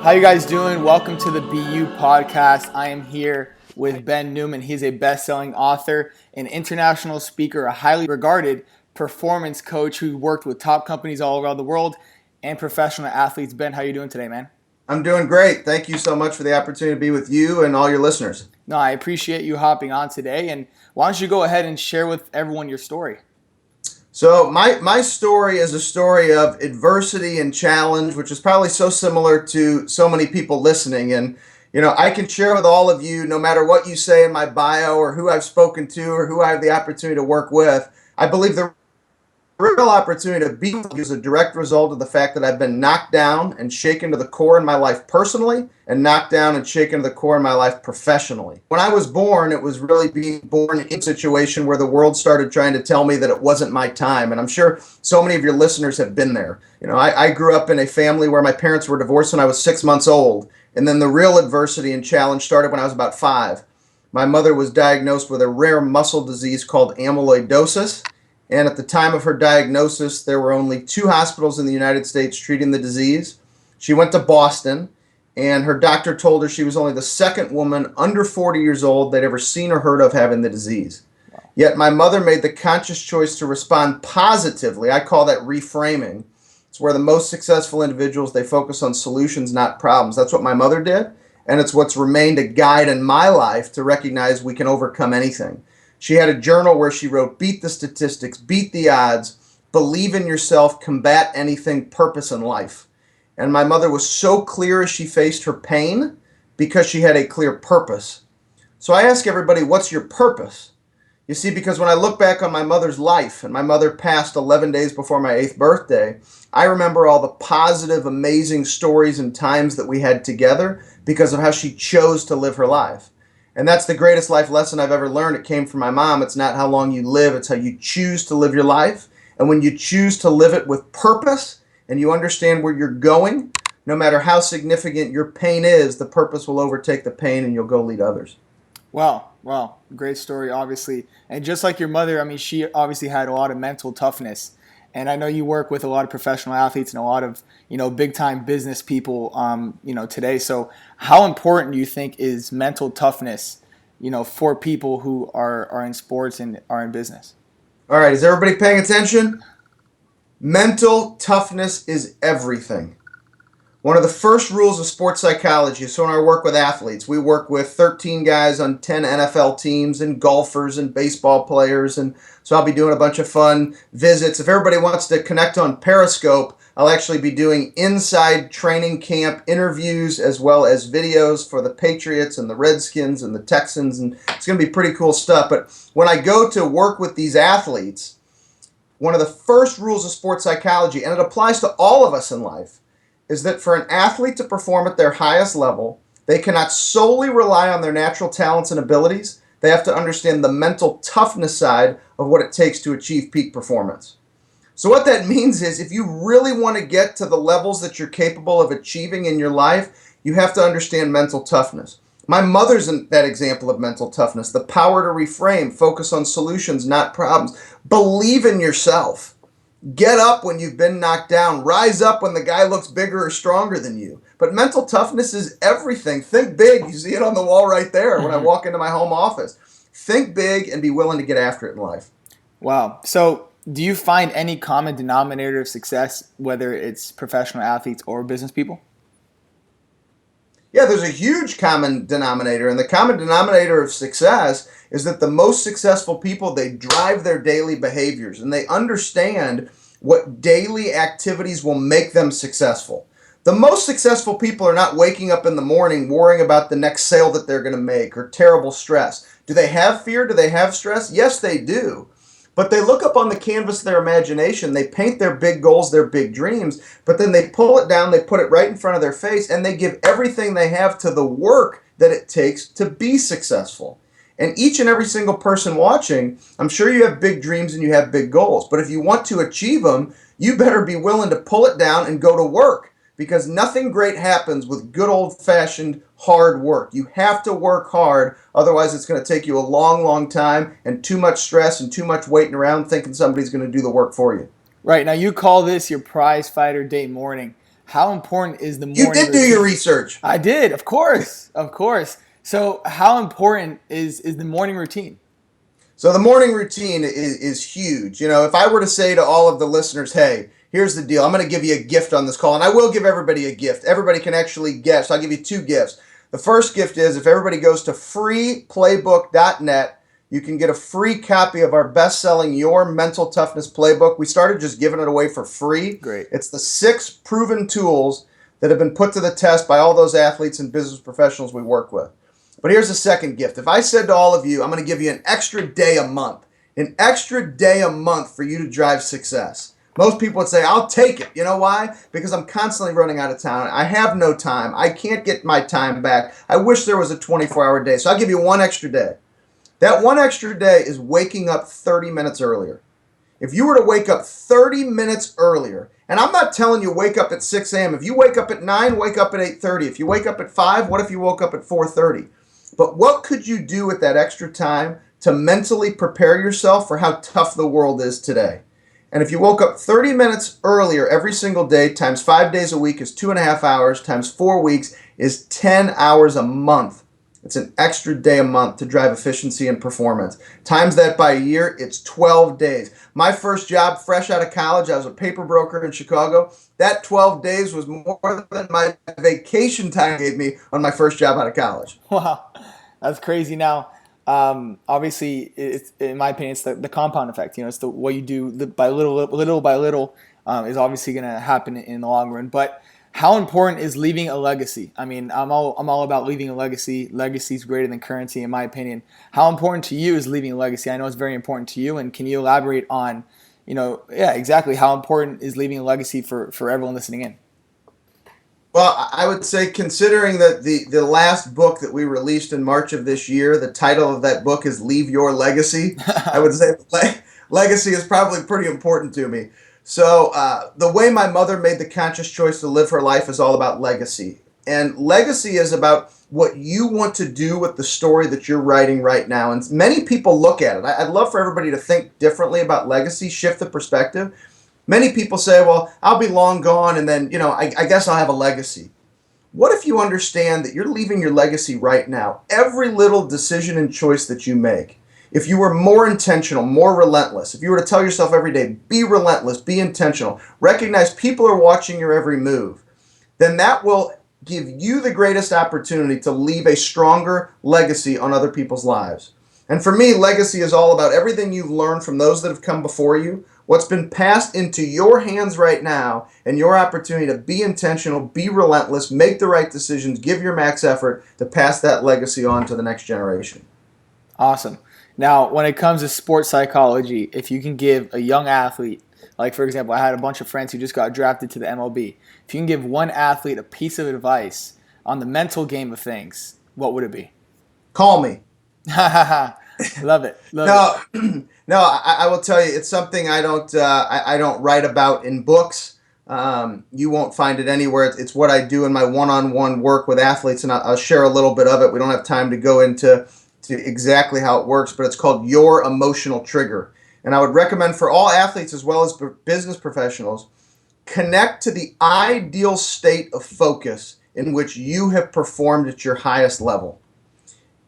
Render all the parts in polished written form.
How you guys doing? Welcome to the BeYOU podcast. I am here with Newman. He's a best-selling author, an international speaker, a highly regarded performance coach who worked with top companies all around the world and professional athletes. Ben, how you doing today, man? I'm doing great. Thank you so much for the opportunity to be with you and all your listeners. No, I appreciate you hopping on today. And why don't you go ahead and share with everyone your story? So my story is a story of adversity and challenge, which is probably so similar to so many people listening. And, I can share with all of you, no matter what you say in my bio or who I've spoken to or who I have the opportunity to work with, I believe the real opportunity to be is a direct result of the fact that I've been knocked down and shaken to the core in my life personally and knocked down and shaken to the core in my life professionally. When I was born, it was really being born in a situation where the world started trying to tell me that it wasn't my time. And I'm sure so many of your listeners have been there. I grew up in a family where my parents were divorced when I was 6 months old. And then the real adversity and challenge started when I was about 5. My mother was diagnosed with a rare muscle disease called amyloidosis. And at the time of her diagnosis, there were only 2 hospitals in the United States treating the disease. She went to Boston, and her doctor told her she was only the second woman under 40 years old they'd ever seen or heard of having the disease. Yet my mother made the conscious choice to respond positively. I call that reframing. It's where the most successful individuals, they focus on solutions, not problems. That's what my mother did, and it's what's remained a guide in my life to recognize we can overcome anything. She had a journal where she wrote, beat the statistics, beat the odds, believe in yourself, combat anything, purpose in life. And my mother was so clear as she faced her pain because she had a clear purpose. So I ask everybody, what's your purpose? You see, because when I look back on my mother's life, and my mother passed 11 days before my 8th birthday, I remember all the positive, amazing stories and times that we had together because of how she chose to live her life. And that's the greatest life lesson I've ever learned. It came from my mom. It's not how long you live, it's how you choose to live your life. And when you choose to live it with purpose and you understand where you're going, no matter how significant your pain is, the purpose will overtake the pain and you'll go lead others. Wow. Great story, obviously. And just like your mother, I mean, she obviously had a lot of mental toughness. And I know you work with a lot of professional athletes and a lot of, big time business people, today. So how important do you think is mental toughness, for people who are in sports and are in business? All right, is everybody paying attention? Mental toughness is everything. One of the first rules of sports psychology, so in our work with athletes, we work with 13 guys on 10 NFL teams and golfers and baseball players, and so I'll be doing a bunch of fun visits. If everybody wants to connect on Periscope, I'll actually be doing inside training camp interviews as well as videos for the Patriots and the Redskins and the Texans, and it's going to be pretty cool stuff. But when I go to work with these athletes, one of the first rules of sports psychology, and it applies to all of us in life, is that for an athlete to perform at their highest level, they cannot solely rely on their natural talents and abilities. They have to understand the mental toughness side of what it takes to achieve peak performance. So what that means is if you really want to get to the levels that you're capable of achieving in your life, you have to understand mental toughness. My mother's that example of mental toughness, the power to reframe, focus on solutions, not problems. Believe in yourself. Get up when you've been knocked down. Rise up when the guy looks bigger or stronger than you. But mental toughness is everything. Think big. You see it on the wall right there when I walk into my home office. Think big and be willing to get after it in life. Wow. So do you find any common denominator of success, whether it's professional athletes or business people? Yeah, there's a huge common denominator, and the common denominator of success is that the most successful people, they drive their daily behaviors, and they understand what daily activities will make them successful. The most successful people are not waking up in the morning worrying about the next sale that they're going to make or terrible stress. Do they have fear? Do they have stress? Yes, they do. But they look up on the canvas of their imagination, they paint their big goals, their big dreams, but then they pull it down, they put it right in front of their face, and they give everything they have to the work that it takes to be successful. And each and every single person watching, I'm sure you have big dreams and you have big goals, but if you want to achieve them, you better be willing to pull it down and go to work. Because nothing great happens with good old-fashioned hard work. You have to work hard, otherwise it's going to take you a long, long time and too much stress and too much waiting around thinking somebody's going to do the work for you. Right. Now you call this your prize fighter day morning. how important is the You morning did do your routine? research. I did, of course, of course. So how important is the morning routine? So the morning routine is huge. You know, if I were to say to all of the listeners, hey, here's the deal. I'm going to give you a gift on this call, and I will give everybody a gift. Everybody can actually guess. So I'll give you two gifts. The first gift is if everybody goes to freeplaybook.net, you can get a free copy of our best-selling Your Mental Toughness Playbook. We started just giving it away for free. Great. It's the 6 proven tools that have been put to the test by all those athletes and business professionals we work with. But here's the second gift. If I said to all of you, I'm going to give you an extra day a month for you to drive success. Most people would say, I'll take it. You know why? Because I'm constantly running out of time. I have no time. I can't get my time back. I wish there was a 24-hour day. So I'll give you one extra day. That one extra day is waking up 30 minutes earlier. If you were to wake up 30 minutes earlier, and I'm not telling you wake up at 6 a.m. If you wake up at 9, wake up at 8:30. If you wake up at 5, what if you woke up at 4:30? But what could you do with that extra time to mentally prepare yourself for how tough the world is today? And if you woke up 30 minutes earlier every single day, times 5 days a week is 2.5 hours, times 4 weeks is 10 hours a month. It's an extra day a month to drive efficiency and performance. Times that by a year, it's 12 days. My first job fresh out of college, I was a paper broker in Chicago. That 12 days was more than my vacation time gave me on my first job out of college. Wow, that's crazy. Now, obviously, it's in my opinion, it's the compound effect. You know, it's the what you do by little by little is obviously going to happen in the long run. But how important is leaving a legacy? I mean, I'm all about leaving a legacy. Legacy is greater than currency, in my opinion. How important to you is leaving a legacy? I know it's very important to you, and can you elaborate on, yeah, exactly how important is leaving a legacy for everyone listening in? Well, I would say, considering that the last book that we released in March of this year, the title of that book is Leave Your Legacy. I would say legacy is probably pretty important to me. So the way my mother made the conscious choice to live her life is all about legacy. And legacy is about what you want to do with the story that you're writing right now. And many people look at it. I'd love for everybody to think differently about legacy, shift the perspective. Many people say, well, I'll be long gone and then, I guess I'll have a legacy. What if you understand that you're leaving your legacy right now? Every little decision and choice that you make. If you were more intentional, more relentless, if you were to tell yourself every day, be relentless, be intentional, recognize people are watching your every move, then that will give you the greatest opportunity to leave a stronger legacy on other people's lives. And for me, legacy is all about everything you've learned from those that have come before you, what's been passed into your hands right now, and your opportunity to be intentional, be relentless, make the right decisions, give your max effort to pass that legacy on to the next generation. Awesome. Now, when it comes to sports psychology, if you can give a young athlete, like for example, I had a bunch of friends who just got drafted to the MLB. If you can give one athlete a piece of advice on the mental game of things, what would it be? Call me. Love it. Love No, it. no. I will tell you, it's something I don't write about in books. You won't find it anywhere. It's what I do in my one-on-one work with athletes, and I'll share a little bit of it. We don't have time to go into exactly how it works, but it's called Your Emotional Trigger. And I would recommend for all athletes as well as business professionals, connect to the ideal state of focus in which you have performed at your highest level.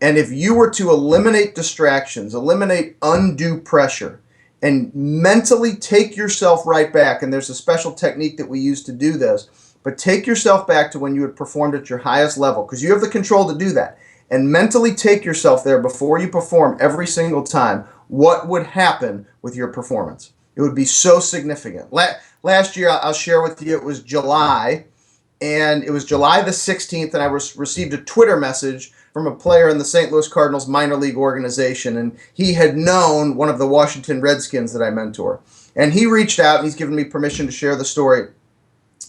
And if you were to eliminate distractions, eliminate undue pressure, and mentally take yourself right back, and there's a special technique that we use to do this, but take yourself back to when you had performed at your highest level, because you have the control to do that, and mentally take yourself there before you perform every single time, what would happen with your performance? It would be so significant. Last year, I'll share with you, it was July, and it was July the 16th, and I received a Twitter message from a player in the St. Louis Cardinals minor league organization, and he had known one of the Washington Redskins that I mentor. And he reached out, and he's given me permission to share the story.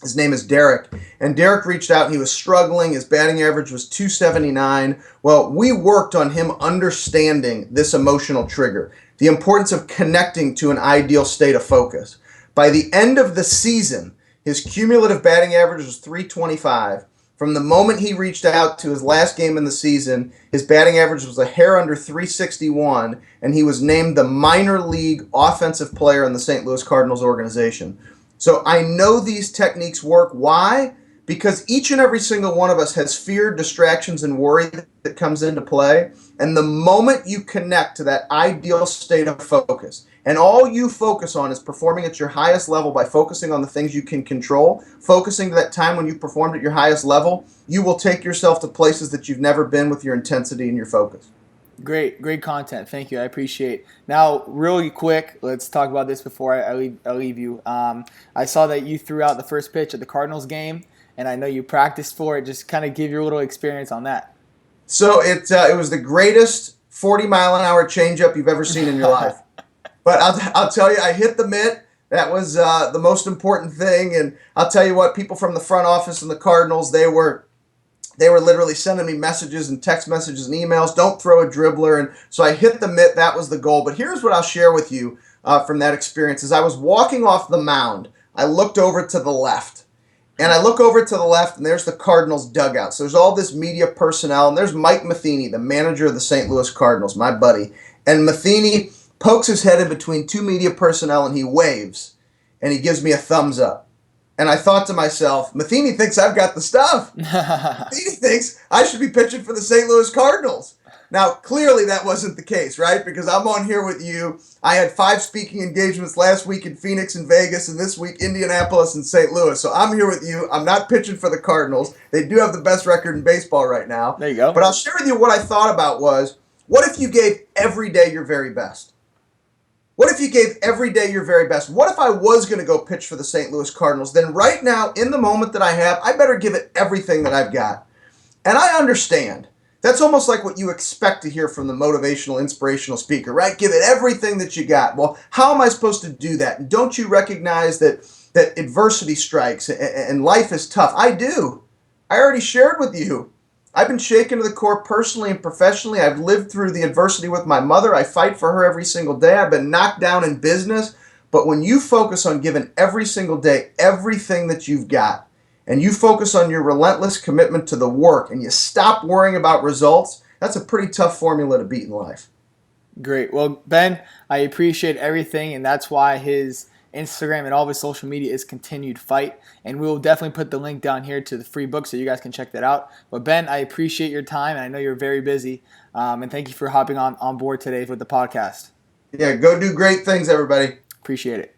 His name is Derek, and Derek reached out, and he was struggling. His batting average was .279. Well, we worked on him understanding this emotional trigger, the importance of connecting to an ideal state of focus. By the end of the season, his cumulative batting average was .325. From the moment he reached out to his last game in the season, his batting average was a hair under .361, and he was named the minor league offensive player in the St. Louis Cardinals organization. So I know these techniques work. Why? Because each and every single one of us has fear, distractions, and worry that comes into play. And the moment you connect to that ideal state of focus, and all you focus on is performing at your highest level by focusing on the things you can control, focusing to that time when you performed at your highest level, you will take yourself to places that you've never been with your intensity and your focus. Great content. Thank you. I appreciate. Now, really quick, let's talk about this before I leave you. I saw that you threw out the first pitch at the Cardinals game, and I know you practiced for it. Just kind of give your little experience on that. So it was the greatest 40-mile-an-hour changeup you've ever seen in your life. But I'll tell you, I hit the mitt. That was the most important thing. And I'll tell you what, people from the front office and the Cardinals, they were literally sending me messages and text messages and emails. Don't throw a dribbler. And so I hit the mitt. That was the goal. But here's what I'll share with you from that experience. As I was walking off the mound, I looked over to the left. And I look over to the left, and there's the Cardinals dugout. So there's all this media personnel, and there's Mike Matheny, the manager of the St. Louis Cardinals, my buddy. And Matheny pokes his head in between two media personnel, and he waves, and he gives me a thumbs up. And I thought to myself, Matheny thinks I've got the stuff. Matheny thinks I should be pitching for the St. Louis Cardinals. Now, clearly that wasn't the case, right? Because I'm on here with you. I had 5 speaking engagements last week in Phoenix and Vegas, and this week Indianapolis and St. Louis. So I'm here with you. I'm not pitching for the Cardinals. They do have the best record in baseball right now. There you go. But I'll share with you what I thought about was, what if you gave every day your very best? What if you gave every day your very best? What if I was going to go pitch for the St. Louis Cardinals? Then right now, in the moment that I have, I better give it everything that I've got. And I understand. That's almost like what you expect to hear from the motivational, inspirational speaker, right? Give it everything that you got. Well, how am I supposed to do that? And don't you recognize that adversity strikes and life is tough? I do. I already shared with you. I've been shaken to the core personally and professionally. I've lived through the adversity with my mother. I fight for her every single day. I've been knocked down in business. But when you focus on giving every single day everything that you've got, and you focus on your relentless commitment to the work, and you stop worrying about results, that's a pretty tough formula to beat in life. Great. Well, Ben, I appreciate everything, and that's why his Instagram and all of his social media is Continued Fight. And we will definitely put the link down here to the free book so you guys can check that out. But Ben, I appreciate your time, and I know you're very busy. And thank you for hopping on board today with the podcast. Yeah, go do great things, everybody. Appreciate it.